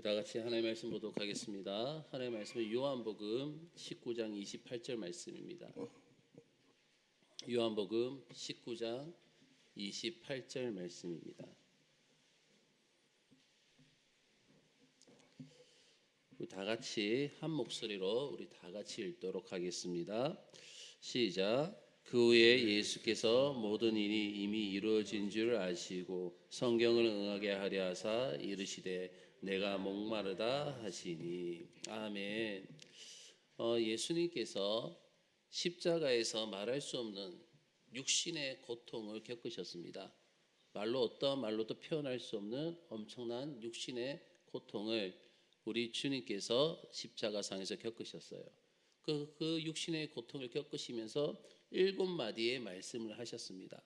다 같이 하나님의 말씀 보도록 하겠습니다. 하나님의 말씀은 요한복음 19장 28절 말씀입니다. 요한복음 19장 28절 말씀입니다. 우리 다 같이 한 목소리로 우리 다 같이 읽도록 하겠습니다. 시작. 그 후에 예수께서 모든 일이 이미 이루어진 줄 아시고 성경을 응하게 하려 하사 이르시되 내가 목마르다 하시니. 아멘. 예수님께서 십자가에서 말할 수 없는 육신의 고통을 겪으셨습니다. 어떠한 말로도 표현할 수 없는 엄청난 육신의 고통을 우리 주님께서 십자가상에서 겪으셨어요. 그 육신의 고통을 겪으시면서 7마디의 말씀을 하셨습니다.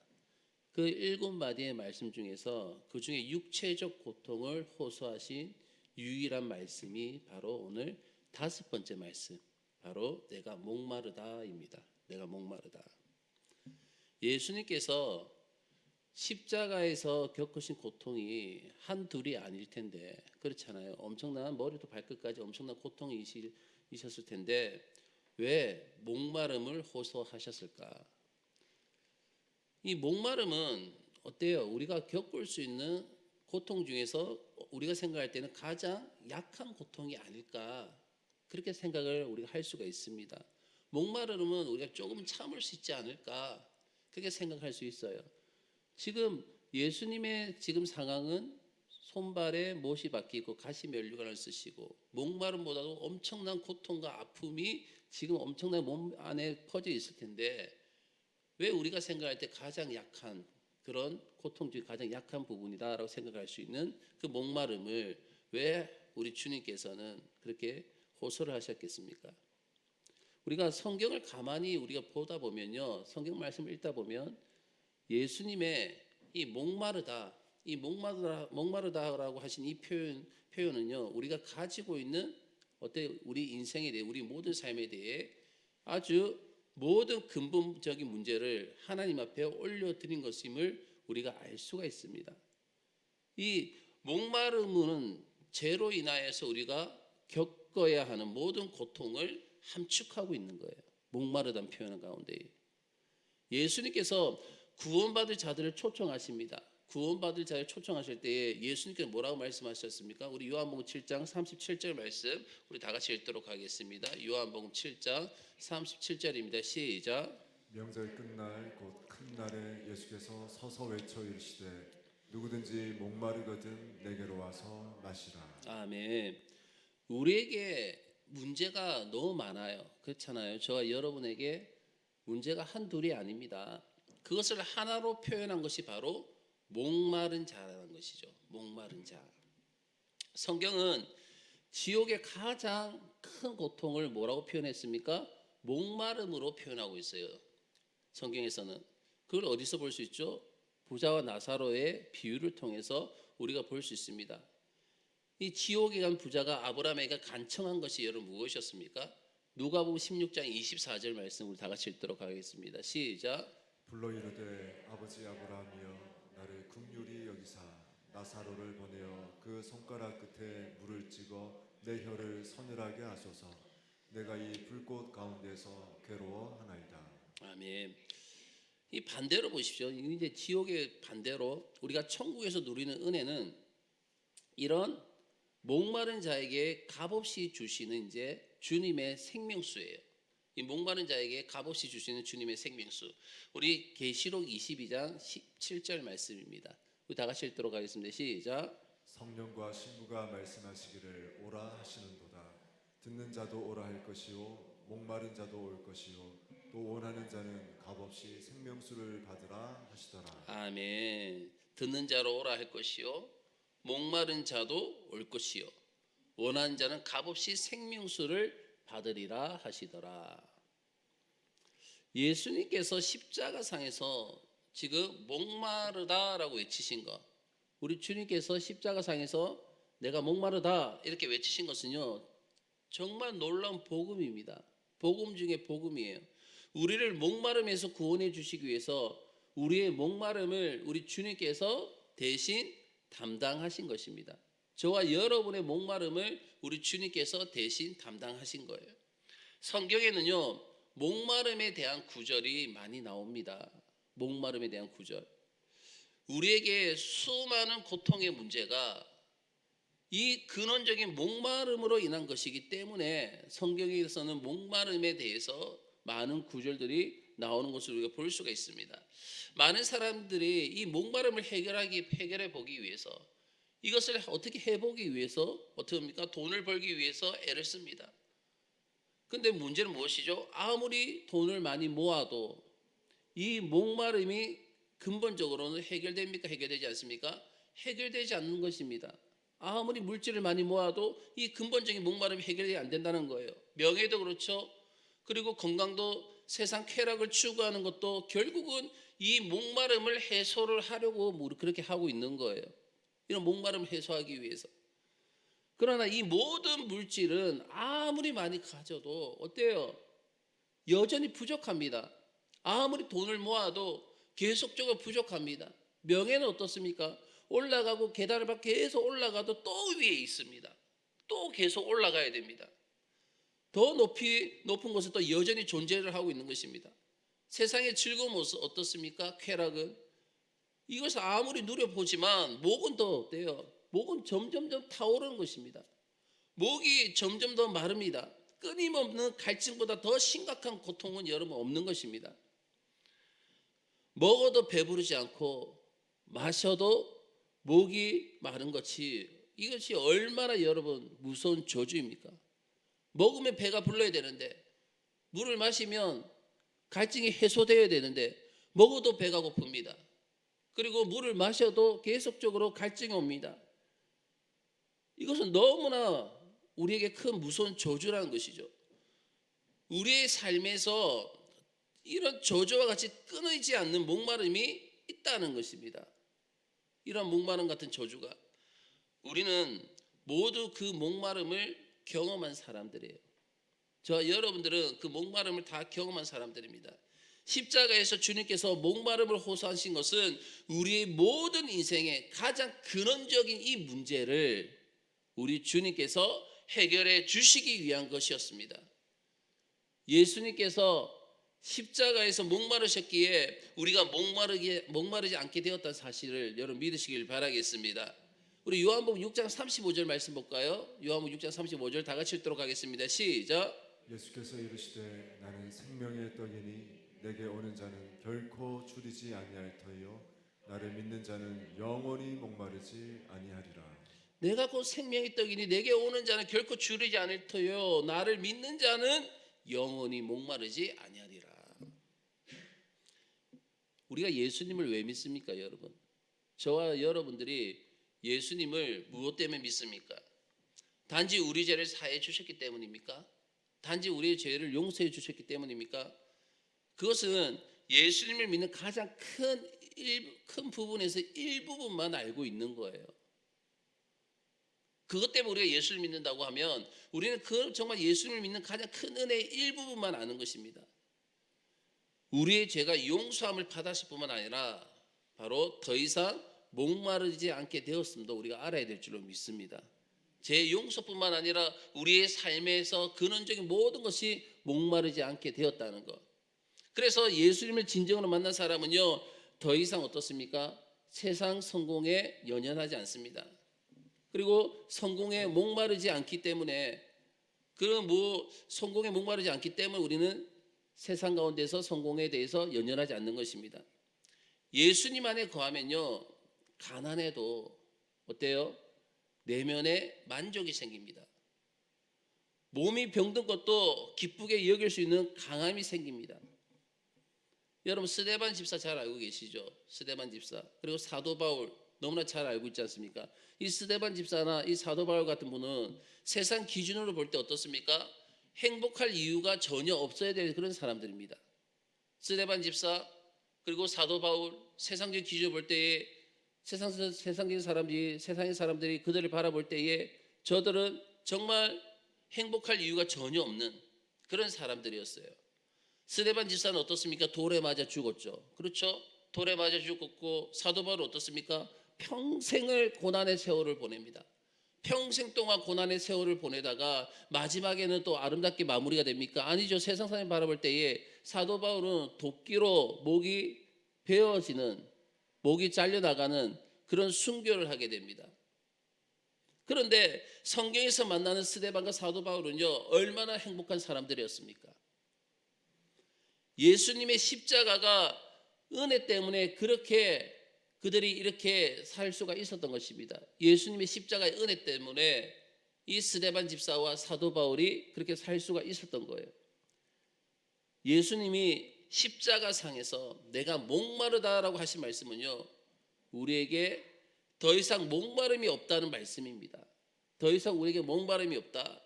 그 7마디의 말씀 중에서 그 중에 육체적 고통을 호소하신 유일한 말씀이 바로 오늘 5번째 말씀, 바로 내가 목마르다입니다. 내가 목마르다. 예수님께서 십자가에서 겪으신 고통이 한둘이 아닐 텐데, 그렇잖아요. 엄청난 머리부터 발끝까지 엄청난 고통이 있으셨을 텐데 왜 목마름을 호소하셨을까? 이 목마름은 어때요? 우리가 겪을 수 있는 고통 중에서 우리가 생각할 때는 가장 약한 고통이 아닐까, 그렇게 생각을 우리가 할 수가 있습니다. 목마름은 우리가 조금 참을 수 있지 않을까, 그렇게 생각할 수 있어요. 지금 예수님의 지금 상황은 손발에 못이 박히고 가시 면류관을 쓰시고 목마름보다도 엄청난 고통과 아픔이 지금 엄청난 몸 안에 퍼져 있을 텐데, 왜 우리가 생각할 때 가장 약한 그런 고통 중에 가장 약한 부분이다라고 생각할 수 있는 그 목마름을 왜 우리 주님께서는 그렇게 호소를 하셨겠습니까? 우리가 성경을 가만히 우리가 보다 보면요, 성경 말씀을 읽다 보면 예수님의 이 목마르다라고 하신 이 표현은요, 우리가 가지고 있는 우리 인생에 대해, 우리 모든 삶에 대해 아주 모든 근본적인 문제를 하나님 앞에 올려드린 것임을 우리가 알 수가 있습니다. 이 목마름은 죄로 인하여서 우리가 겪어야 하는 모든 고통을 함축하고 있는 거예요. 목마르다는 표현 가운데 예수님께서 구원받을 자들을 초청하십니다. 구원받을 자를 초청하실 때에 예수님께서 뭐라고 말씀하셨습니까? 우리 요한복음 7장 37절 말씀 우리 다 같이 읽도록 하겠습니다. 요한복음 7장 37절입니다. 시작. 명절 끝날 곧 큰 날에 예수께서 서서 외쳐 이르시되 누구든지 목마르거든 내게로 와서 마시라. 아멘. 우리에게 문제가 너무 많아요. 그렇잖아요. 저와 여러분에게 문제가 한둘이 아닙니다. 그것을 하나로 표현한 것이 바로 목마른 자라는 것이죠. 목마른 자. 성경은 지옥의 가장 큰 고통을 뭐라고 표현했습니까? 목마름으로 표현하고 있어요. 성경에서는. 그걸 어디서 볼 수 있죠? 부자와 나사로의 비유를 통해서 우리가 볼 수 있습니다. 이 지옥에 간 부자가 아브라함에게 간청한 것이 여러분 무엇이었습니까? 누가복음 16장 24절 말씀 우리 다 같이 읽도록 하겠습니다. 시작. 불러 이르되 아버지 아브라함이여 나를 긍휼히 여기사 나사로를 보내어 그 손가락 끝에 물을 찍어 내 혀를 서늘하게 하소서. 내가 이 불꽃 가운데서 괴로워하나이다. 아멘. 이 반대로 보십시오. 이제 지옥의 반대로 우리가 천국에서 누리는 은혜는 이런 목마른 자에게 값없이 주시는 이제 주님의 생명수예요. 이 목마른 자에게 값없이 주시는 주님의 생명수. 우리 계시록 22장 17절 말씀입니다. 우리 다 같이 읽도록 하겠습니다. 시작. 성령과 신부가 말씀하시기를 오라 하시는도다. 듣는 자도 오라 할 것이요 목마른 자도 올 것이요 또 원하는 자는 값없이 생명수를 받으라 하시더라. 아멘. 듣는 자로 오라 할 것이요 목마른 자도 올 것이요 원하는 자는 값없이 생명수를 받으리라 하시더라. 예수님께서 십자가상에서 지금 목마르다라고 외치신 것, 우리 주님께서 십자가상에서 내가 목마르다 이렇게 외치신 것은요, 정말 놀라운 복음입니다. 복음 중에 복음이에요. 우리를 목마름에서 구원해 주시기 위해서 우리의 목마름을 우리 주님께서 대신 담당하신 것입니다. 저와 여러분의 목마름을 우리 주님께서 대신 담당하신 거예요. 성경에는요, 목마름에 대한 구절이 많이 나옵니다. 목마름에 대한 구절. 우리에게 수많은 고통의 문제가 이 근원적인 목마름으로 인한 것이기 때문에 성경에서는 목마름에 대해서 많은 구절들이 나오는 것을 우리가 볼 수가 있습니다. 많은 사람들이 이 목마름을 해결해 보기 위해서, 이것을 어떻게 해보기 위해서 어떻게 합니까? 돈을 벌기 위해서 애를 씁니다. 근데 문제는 무엇이죠? 아무리 돈을 많이 모아도 이 목마름이 근본적으로는 해결됩니까? 해결되지 않습니까? 해결되지 않는 것입니다. 아무리 물질을 많이 모아도 이 근본적인 목마름이 해결이 안 된다는 거예요. 명예도 그렇죠. 그리고 건강도, 세상 쾌락을 추구하는 것도 결국은 이 목마름을 해소를 하려고 그렇게 하고 있는 거예요. 이런 목마름을 해소하기 위해서. 그러나 이 모든 물질은 아무리 많이 가져도 어때요? 여전히 부족합니다. 아무리 돈을 모아도 계속적으로 부족합니다. 명예는 어떻습니까? 올라가고 계단을 밟고 계속 올라가도 또 위에 있습니다. 또 계속 올라가야 됩니다. 더 높은 곳에 또 여전히 존재를 하고 있는 것입니다. 세상의 즐거운 모습 어떻습니까? 쾌락은 이것을 아무리 누려보지만 목은 더 어때요? 목은 점점점 타오르는 것입니다. 목이 점점 더 마릅니다. 끊임없는 갈증보다 더 심각한 고통은 여러분 없는 것입니다. 먹어도 배부르지 않고 마셔도 목이 마른 것이, 이것이 얼마나 여러분 무서운 저주입니까? 먹으면 배가 불러야 되는데, 물을 마시면 갈증이 해소되어야 되는데 먹어도 배가 고픕니다. 그리고 물을 마셔도 계속적으로 갈증이 옵니다. 이것은 너무나 우리에게 큰 무서운 저주라는 것이죠. 우리의 삶에서 이런 저주와 같이 끊이지 않는 목마름이 있다는 것입니다. 이런 목마름 같은 저주가, 우리는 모두 그 목마름을 경험한 사람들이에요. 저와 여러분들은 그 목마름을 다 경험한 사람들입니다. 십자가에서 주님께서 목마름을 호소하신 것은 우리의 모든 인생의 가장 근원적인 이 문제를 우리 주님께서 해결해 주시기 위한 것이었습니다. 예수님께서 십자가에서 목마르셨기에 우리가 목마르지 않게 되었다는 사실을 여러분 믿으시길 바라겠습니다. 우리 요한복음 6장 35절 말씀 볼까요? 요한복음 6장 35절 다 같이 읽도록 하겠습니다. 시작. 예수께서 이르시되 나는 생명의 떡이니 내게 오는 자는 결코 줄이지 아니할 터이요 나를 믿는 자는 영원히 목마르지 아니하리라. 내가 곧 생명의 떡이니 내게 오는 자는 결코 줄이지 않을 터요 나를 믿는 자는 영원히 목마르지 아니하리라. 우리가 예수님을 왜 믿습니까, 여러분? 저와 여러분들이 예수님을 무엇 때문에 믿습니까? 단지 우리 죄를 사해 주셨기 때문입니까? 단지 우리의 죄를 용서해 주셨기 때문입니까? 그것은 예수님을 믿는 가장 큰 부분에서 일부분만 알고 있는 거예요. 그것 때문에 우리가 예수를 믿는다고 하면 우리는 정말 예수님을 믿는 가장 큰 은혜의 일부분만 아는 것입니다. 우리의 죄가 용서함을 받았을 뿐만 아니라 바로 더 이상 목마르지 않게 되었음도 우리가 알아야 될 줄로 믿습니다. 죄 용서뿐만 아니라 우리의 삶에서 근원적인 모든 것이 목마르지 않게 되었다는 것. 그래서 예수님을 진정으로 만난 사람은요, 더 이상 어떻습니까? 세상 성공에 연연하지 않습니다. 그리고 성공에 목마르지 않기 때문에, 성공에 목마르지 않기 때문에 우리는 세상 가운데서 성공에 대해서 연연하지 않는 것입니다. 예수님 안에 거하면요, 가난해도 어때요? 내면에 만족이 생깁니다. 몸이 병든 것도 기쁘게 여길 수 있는 강함이 생깁니다. 여러분 스데반 집사 잘 알고 계시죠? 스데반 집사, 그리고 사도 바울 너무나 잘 알고 있지 않습니까? 이 스데반 집사나 이 사도 바울 같은 분은 세상 기준으로 볼 때 어떻습니까? 행복할 이유가 전혀 없어야 될 그런 사람들입니다. 스데반 집사 그리고 사도 바울, 세상적 기준으로 볼 때에 세상의 사람들이 그들을 바라볼 때에 저들은 정말 행복할 이유가 전혀 없는 그런 사람들이었어요. 스데반 집사는 어떻습니까? 돌에 맞아 죽었죠. 그렇죠? 돌에 맞아 죽었고, 사도 바울은 어떻습니까? 평생을 고난의 세월을 보냅니다. 평생 동안 고난의 세월을 보내다가 마지막에는 또 아름답게 마무리가 됩니까? 아니죠. 세상 사람이 바라볼 때에 사도 바울은 도끼로 목이 베어지는, 목이 잘려나가는 그런 순교를 하게 됩니다. 그런데 성경에서 만나는 스데반과 사도 바울은요, 얼마나 행복한 사람들이었습니까? 예수님의 십자가가 은혜 때문에 그렇게 그들이 이렇게 살 수가 있었던 것입니다. 예수님의 십자가의 은혜 때문에 이 스데반 집사와 사도 바울이 그렇게 살 수가 있었던 거예요. 예수님이 십자가상에서 내가 목마르다라고 하신 말씀은요, 우리에게 더 이상 목마름이 없다는 말씀입니다. 더 이상 우리에게 목마름이 없다.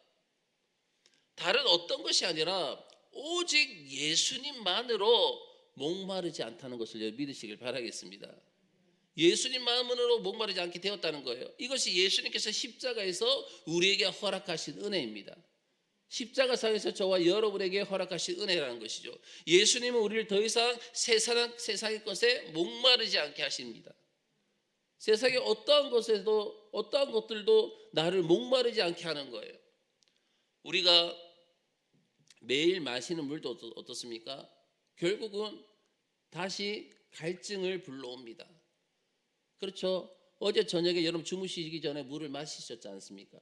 다른 어떤 것이 아니라 오직 예수님만으로 목마르지 않다는 것을 믿으시길 바라겠습니다. 예수님만으로 목마르지 않게 되었다는 거예요. 이것이 예수님께서 십자가에서 우리에게 허락하신 은혜입니다. 십자가상에서 저와 여러분에게 허락하신 은혜라는 것이죠. 예수님은 우리를 더 이상 세상의 것에 목마르지 않게 하십니다. 세상의 어떠한 것에도 어떠한 것들도 나를 목마르지 않게 하는 거예요. 우리가 매일 마시는 물도 어떻습니까? 결국은 다시 갈증을 불러옵니다. 그렇죠? 어제 저녁에 여러분 주무시기 전에 물을 마시셨지 않습니까?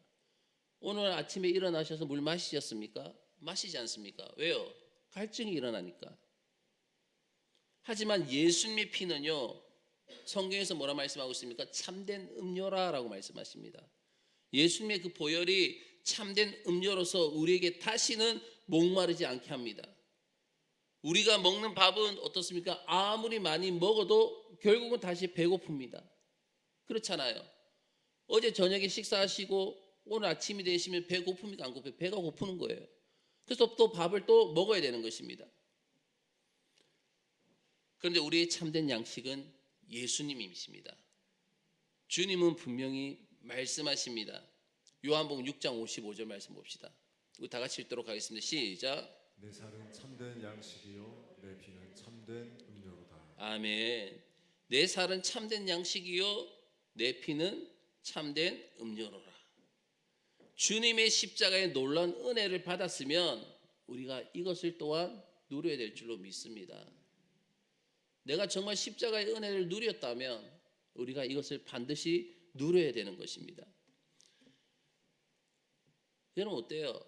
오늘 아침에 일어나셔서 물 마시셨습니까? 마시지 않습니까? 왜요? 갈증이 일어나니까. 하지만 예수님의 피는요, 성경에서 뭐라 말씀하고 있습니까? 참된 음료라라고 말씀하십니다. 예수님의 그 보혈이 참된 음료로서 우리에게 다시는 목마르지 않게 합니다. 우리가 먹는 밥은 어떻습니까? 아무리 많이 먹어도 결국은 다시 배고픕니다. 그렇잖아요. 어제 저녁에 식사하시고 오늘 아침이 되시면 배고픕니까? 안 고파요? 배가 고프는 거예요. 그래서 또 밥을 또 먹어야 되는 것입니다. 그런데 우리의 참된 양식은 예수님이십니다. 주님은 분명히 말씀하십니다. 요한복음 6장 55절 말씀 봅시다. 우리 다 같이 읽도록 하겠습니다. 시작. 내 살은 참된 양식이요 내 피는 참된 음료로다. 아멘. 내 살은 참된 양식이요 내 피는 참된 음료로라. 주님의 십자가의 놀라운 은혜를 받았으면 우리가 이것을 또한 누려야 될 줄로 믿습니다. 내가 정말 십자가의 은혜를 누렸다면 우리가 이것을 반드시 누려야 되는 것입니다. 여러분 어때요?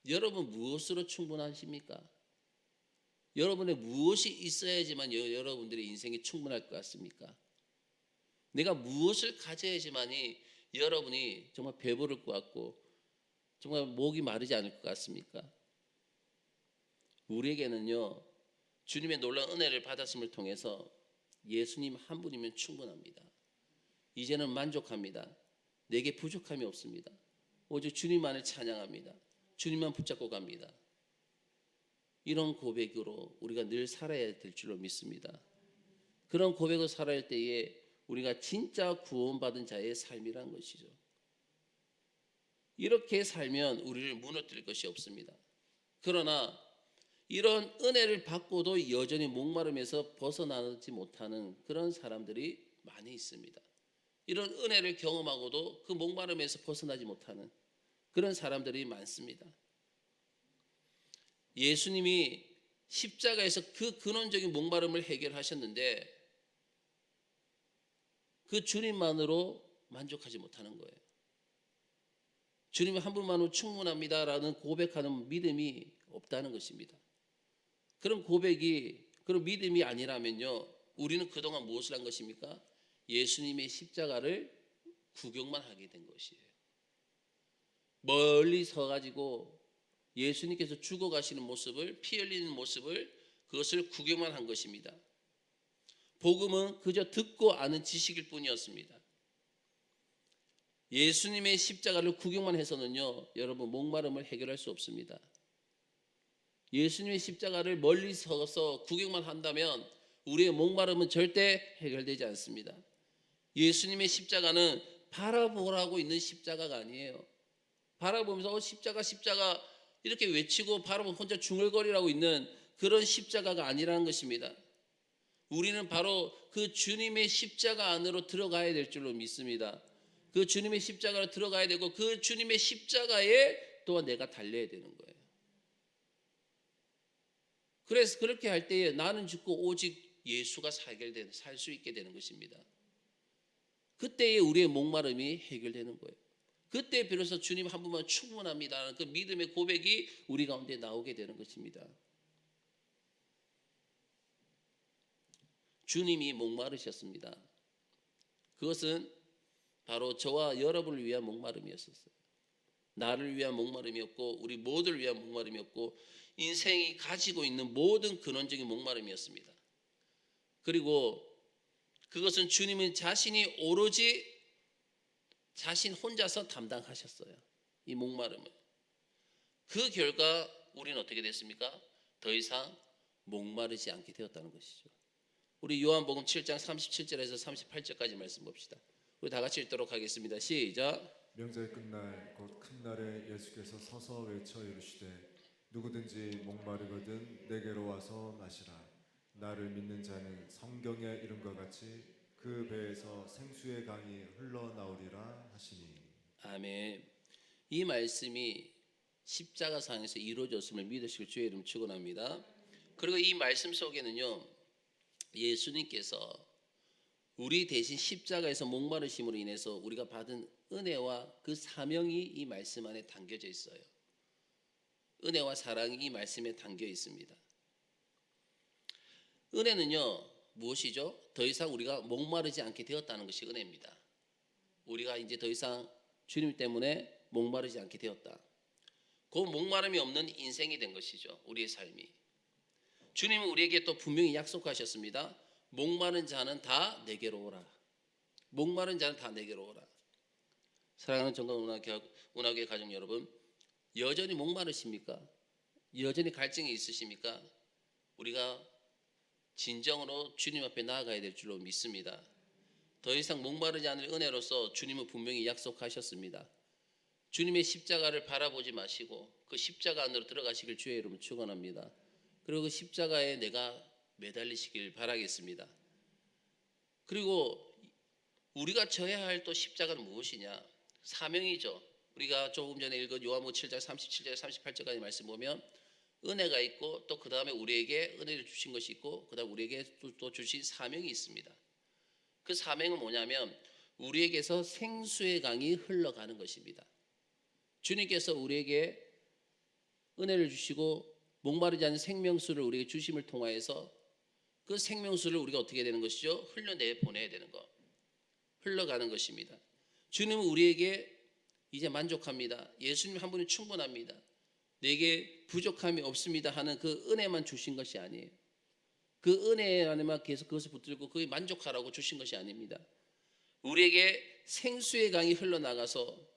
여러분 무엇으로 충분하십니까? 여러분의 무엇이 있어야지만 여러분들의 인생이 충분할 것 같습니까? 내가 무엇을 가져야지만이 여러분이 정말 배부를 것 같고 정말 목이 마르지 않을 것 같습니까? 우리에게는요, 주님의 놀라운 은혜를 받았음을 통해서 예수님 한 분이면 충분합니다. 이제는 만족합니다. 내게 부족함이 없습니다. 오직 주님만을 찬양합니다. 주님만 붙잡고 갑니다. 이런 고백으로 우리가 늘 살아야 될 줄로 믿습니다. 그런 고백을 살아야 할 때에 우리가 진짜 구원받은 자의 삶이란 것이죠. 이렇게 살면 우리를 무너뜨릴 것이 없습니다. 그러나 이런 은혜를 받고도 여전히 목마름에서 벗어나지 못하는 그런 사람들이 많이 있습니다. 이런 은혜를 경험하고도 그 목마름에서 벗어나지 못하는 그런 사람들이 많습니다. 예수님이 십자가에서 그 근원적인 목마름을 해결하셨는데 그 주님만으로 만족하지 못하는 거예요. 주님 한 분만으로 충분합니다라는 고백하는 믿음이 없다는 것입니다. 그런 고백이, 그런 믿음이 아니라면요, 우리는 그동안 무엇을 한 것입니까? 예수님의 십자가를 구경만 하게 된 것이에요. 멀리 서가지고 예수님께서 죽어가시는 모습을, 피 흘리는 모습을, 그것을 구경만 한 것입니다. 복음은 그저 듣고 아는 지식일 뿐이었습니다. 예수님의 십자가를 구경만 해서는요, 여러분 목마름을 해결할 수 없습니다. 예수님의 십자가를 멀리 서서 구경만 한다면 우리의 목마름은 절대 해결되지 않습니다. 예수님의 십자가는 바라보라고 있는 십자가가 아니에요. 바라보면서 십자가 이렇게 외치고 바라보면 혼자 중얼거리라고 있는 그런 십자가가 아니라는 것입니다. 우리는 바로 그 주님의 십자가 안으로 들어가야 될 줄로 믿습니다. 그 주님의 십자가로 들어가야 되고 그 주님의 십자가에 또한 내가 달려야 되는 거예요. 그래서 그렇게 할 때에 나는 죽고 오직 예수가 살 수 있게 되는 것입니다. 그때에 우리의 목마름이 해결되는 거예요. 그때 비로소 주님 한 분만 충분합니다라는 그 믿음의 고백이 우리 가운데 나오게 되는 것입니다. 주님이 목마르셨습니다. 그것은 바로 저와 여러분을 위한 목마름이었어요. 나를 위한 목마름이었고 우리 모두를 위한 목마름이었고 인생이 가지고 있는 모든 근원적인 목마름이었습니다. 그리고 그것은 주님은 자신이 오로지 자신 혼자서 담당하셨어요. 이 목마름을. 그 결과 우리는 어떻게 됐습니까? 더 이상 목마르지 않게 되었다는 것이죠. 우리 요한복음 7장 37절에서 38절까지 말씀 봅시다. 우리 다 같이 읽도록 하겠습니다. 시작. 명절 끝날 곧 큰 날에 예수께서 서서 외쳐 이르시되 누구든지 목마르거든 내게로 와서 마시라. 나를 믿는 자는 성경의 이름과 같이 그 배에서 생수의 강이 흘러나오리라 하시니. 아멘. 이 말씀이 십자가상에서 이루어졌음을 믿으시길 주의 이름 축원합니다. 그리고 이 말씀 속에는요, 예수님께서 우리 대신 십자가에서 목마르심으로 인해서 우리가 받은 은혜와 그 사명이 이 말씀 안에 담겨져 있어요. 은혜와 사랑이 이 말씀에 담겨 있습니다. 은혜는요, 무엇이죠? 더 이상 우리가 목마르지 않게 되었다는 것이 은혜입니다. 우리가 이제 더 이상 주님 때문에 목마르지 않게 되었다. 그 목마름이 없는 인생이 된 것이죠. 우리의 삶이. 주님은 우리에게 또 분명히 약속하셨습니다. 목마른 자는 다 내게로 오라. 목마른 자는 다 내게로 오라. 사랑하는 정강운하교회 가족 여러분, 여전히 목마르십니까? 여전히 갈증이 있으십니까? 우리가 진정으로 주님 앞에 나아가야 될 줄로 믿습니다. 더 이상 목마르지 않을 은혜로서 주님은 분명히 약속하셨습니다. 주님의 십자가를 바라보지 마시고 그 십자가 안으로 들어가시길 주의 이름으로 축원합니다. 그리고 그 십자가에 내가 매달리시길 바라겠습니다. 그리고 우리가 져야 할 또 십자가는 무엇이냐? 사명이죠. 우리가 조금 전에 읽은 요한복음 7장 37절 38절까지 말씀 보면 은혜가 있고 또 그 다음에 우리에게 은혜를 주신 것이 있고 그 다음 우리에게 또 주신 사명이 있습니다. 그 사명은 뭐냐면 우리에게서 생수의 강이 흘러가는 것입니다. 주님께서 우리에게 은혜를 주시고 목마르지 않은 생명수를 우리에게 주심을 통하여서 그 생명수를 우리가 어떻게 되는 것이죠? 흘려내 보내야 되는 것. 흘러가는 것입니다. 주님은 우리에게 이제 만족합니다. 예수님 한 분이 충분합니다. 내게 부족함이 없습니다 하는 그 은혜만 주신 것이 아니에요. 그 은혜 안에만 계속 그것을 붙들고 그에 만족하라고 주신 것이 아닙니다. 우리에게 생수의 강이 흘러나가서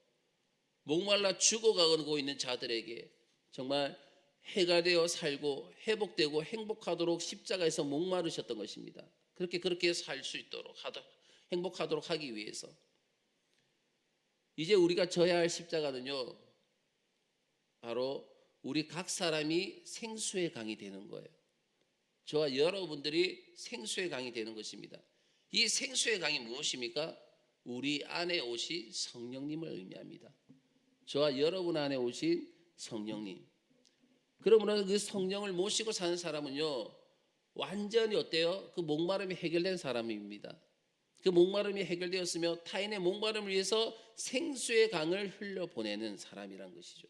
목말라 죽어가고 있는 자들에게 정말 해가 되어 살고 회복되고 행복하도록 십자가에서 목마르셨던 것입니다. 그렇게 살 수 있도록 행복하도록 하기 위해서 이제 우리가 져야 할 십자가는요, 바로 우리 각 사람이 생수의 강이 되는 거예요. 저와 여러분들이 생수의 강이 되는 것입니다. 이 생수의 강이 무엇입니까? 우리 안에 오신 성령님을 의미합니다. 저와 여러분 안에 오신 성령님. 그러므로 그 성령을 모시고 사는 사람은요, 완전히 어때요? 그 목마름이 해결된 사람입니다. 그 목마름이 해결되었으며 타인의 목마름을 위해서 생수의 강을 흘려보내는 사람이란 것이죠.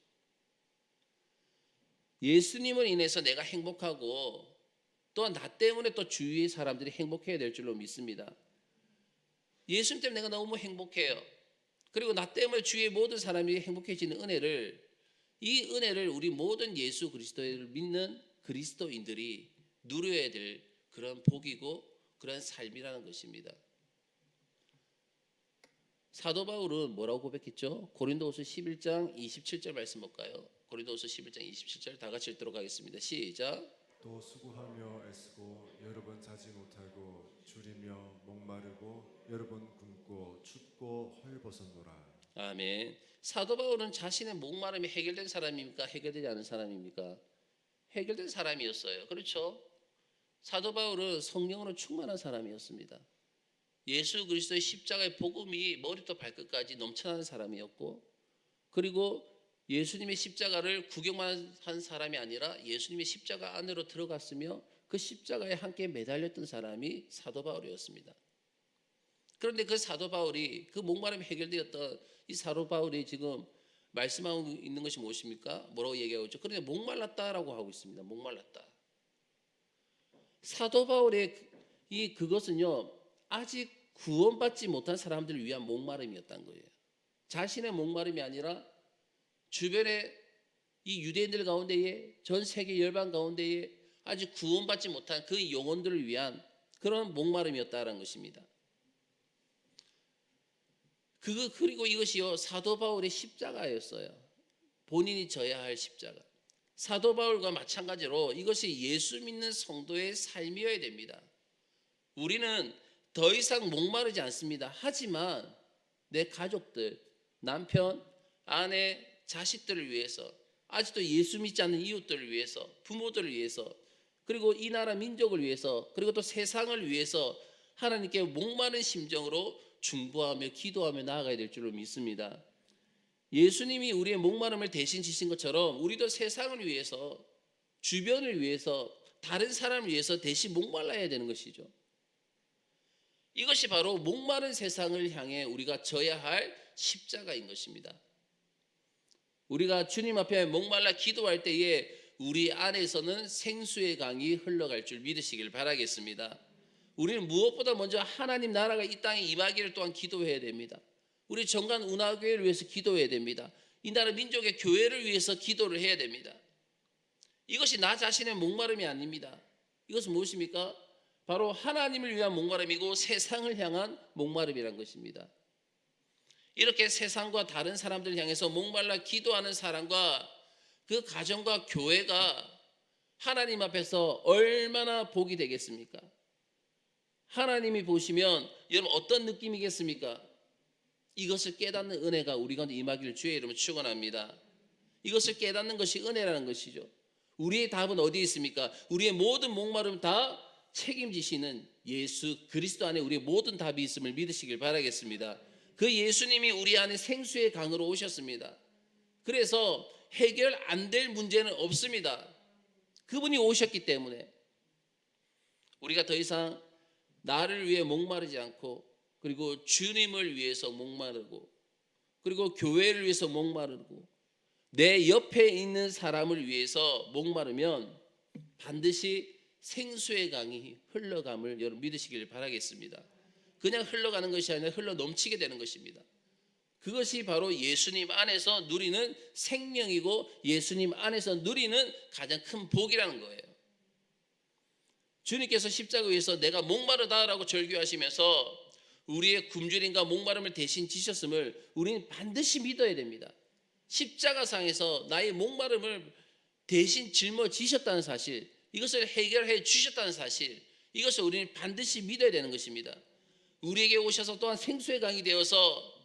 예수님을 인해서 내가 행복하고 또한 나 때문에 또 주위의 사람들이 행복해야 될 줄로 믿습니다. 예수님 때문에 내가 너무 행복해요. 그리고 나 때문에 주위의 모든 사람이 행복해지는 이 은혜를 우리 모든 예수 그리스도를 믿는 그리스도인들이 누려야 될 그런 복이고 그런 삶이라는 것입니다. 사도 바울은 뭐라고 고백했죠? 고린도후서 11장 27절 말씀 볼까요? 고린도후서 11장 27절 다 같이 읽도록 하겠습니다. 시작. 또 수고하며 애쓰고 여러 번 자지 못하고 줄이며 목마르고 여러 번 굶고 춥고 헐벗었노라. 아멘. 사도 바울은 자신의 목마름이 해결된 사람입니까? 해결되지 않은 사람입니까? 해결된 사람이었어요. 그렇죠? 사도 바울은 성령으로 충만한 사람이었습니다. 예수 그리스도의 십자가의 복음이 머리부터 발끝까지 넘쳐나는 사람이었고, 그리고 예수님의 십자가를 구경만 한 사람이 아니라 예수님의 십자가 안으로 들어갔으며 그 십자가에 함께 매달렸던 사람이 사도 바울이었습니다. 그런데 그 사도 바울이, 그 목마름이 해결되었던 이 사도 바울이 지금 말씀하고 있는 것이 무엇입니까? 뭐라고 얘기하고 있죠? 그런데 목말랐다라고 하고 있습니다. 목말랐다. 사도 바울의 그것은요, 아직 구원받지 못한 사람들을 위한 목마름이었다는 거예요. 자신의 목마름이 아니라 주변의 이 유대인들 가운데에, 전 세계 열방 가운데에 아직 구원받지 못한 그 영혼들을 위한 그런 목마름이었다는 것입니다. 그리고 이것이요, 사도 바울의 십자가였어요. 본인이 져야 할 십자가. 사도 바울과 마찬가지로 이것이 예수 믿는 성도의 삶이어야 됩니다. 우리는 더 이상 목마르지 않습니다. 하지만 내 가족들, 남편, 아내, 자식들을 위해서, 아직도 예수 믿지 않는 이웃들을 위해서, 부모들을 위해서, 그리고 이 나라 민족을 위해서, 그리고 또 세상을 위해서 하나님께 목마른 심정으로 중보하며 기도하며 나아가야 될 줄로 믿습니다. 예수님이 우리의 목마름을 대신 지신 것처럼 우리도 세상을 위해서, 주변을 위해서, 다른 사람을 위해서 대신 목말라야 되는 것이죠. 이것이 바로 목마른 세상을 향해 우리가 져야 할 십자가인 것입니다. 우리가 주님 앞에 목말라 기도할 때에 우리 안에서는 생수의 강이 흘러갈 줄 믿으시길 바라겠습니다. 우리는 무엇보다 먼저 하나님 나라가 이 땅에 임하기를 또한 기도해야 됩니다. 우리 정관 운하교회를 위해서 기도해야 됩니다. 이 나라 민족의 교회를 위해서 기도를 해야 됩니다. 이것이 나 자신의 목마름이 아닙니다. 이것은 무엇입니까? 바로 하나님을 위한 목마름이고 세상을 향한 목마름이란 것입니다. 이렇게 세상과 다른 사람들을 향해서 목말라 기도하는 사람과 그 가정과 교회가 하나님 앞에서 얼마나 복이 되겠습니까? 하나님이 보시면 여러분 어떤 느낌이겠습니까? 이것을 깨닫는 은혜가 우리 가운데 임하기를 주의 이름으로 축원합니다. 이것을 깨닫는 것이 은혜라는 것이죠. 우리의 답은 어디에 있습니까? 우리의 모든 목마름 다 책임지시는 예수 그리스도 안에 우리의 모든 답이 있음을 믿으시길 바라겠습니다. 그 예수님이 우리 안에 생수의 강으로 오셨습니다. 그래서 해결 안 될 문제는 없습니다. 그분이 오셨기 때문에 우리가 더 이상 나를 위해 목마르지 않고, 그리고 주님을 위해서 목마르고, 그리고 교회를 위해서 목마르고, 내 옆에 있는 사람을 위해서 목마르면 반드시 생수의 강이 흘러감을 여러분 믿으시길 바라겠습니다. 그냥 흘러가는 것이 아니라 흘러 넘치게 되는 것입니다. 그것이 바로 예수님 안에서 누리는 생명이고 예수님 안에서 누리는 가장 큰 복이라는 거예요. 주님께서 십자가 위에서 내가 목마르다라고 절규하시면서 우리의 굶주림과 목마름을 대신 지셨음을 우리는 반드시 믿어야 됩니다. 십자가상에서 나의 목마름을 대신 짊어지셨다는 사실, 이것을 해결해 주셨다는 사실, 이것을 우리는 반드시 믿어야 되는 것입니다. 우리에게 오셔서 또한 생수의 강이 되어서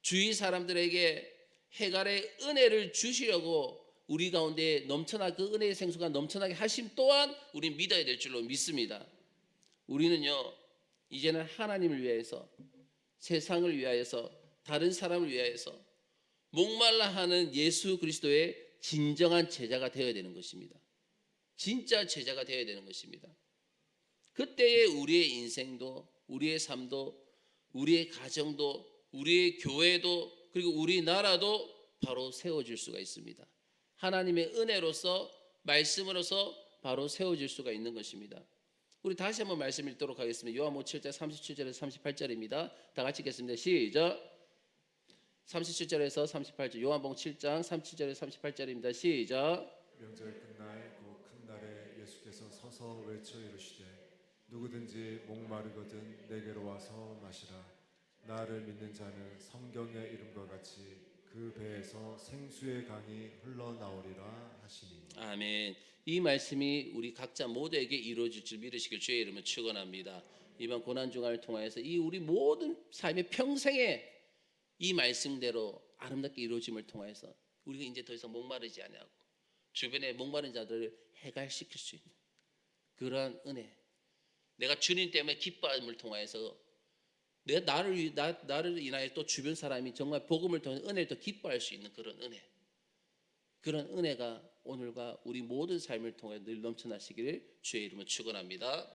주위 사람들에게 해갈의 은혜를 주시려고 우리 가운데 넘쳐나 그 은혜의 생수가 넘쳐나게 하심 또한 우리는 믿어야 될 줄로 믿습니다. 우리는요 이제는 하나님을 위하여서, 세상을 위하여서, 다른 사람을 위하여서 목말라 하는 예수 그리스도의 진정한 제자가 되어야 되는 것입니다. 진짜 제자가 되어야 되는 것입니다. 그때의 우리의 인생도, 우리의 삶도, 우리의 가정도, 우리의 교회도, 그리고 우리나라도 바로 세워질 수가 있습니다. 하나님의 은혜로서, 말씀으로서 바로 세워질 수가 있는 것입니다. 우리 다시 한번 말씀 읽도록 하겠습니다. 요한복음 7장 37절에서 38절입니다. 다 같이 읽겠습니다. 시작. 37절에서 38절, 요한복음 7장 37절에서 38절입니다. 시작. 명절 끝날 그 큰 날에 예수께서 서서 외쳐 이르시되 누구든지 목마르거든 내게로 와서 마시라. 나를 믿는 자는 성경의 이름과 같이 그 배에서 생수의 강이 흘러나오리라 하시니. 아멘. 이 말씀이 우리 각자 모두에게 이루어질 줄 믿으시길 주의 이름으로 축원합니다. 이번 고난 중간을 통하여서 이 우리 모든 삶의 평생에 이 말씀대로 아름답게 이루어짐을 통해서 우리가 이제 더 이상 목마르지 아니하고 주변에 목마른 자들을 해갈시킬 수 있는 그러한 은혜, 내가 주님 때문에 기뻐함을 통하여서 내 나를 인하여 또 주변 사람이 정말 복음을 통해 은혜를 더 기뻐할 수 있는 그런 은혜. 그런 은혜가 오늘과 우리 모든 삶을 통해 늘 넘쳐나시기를 주의 이름으로 축원합니다.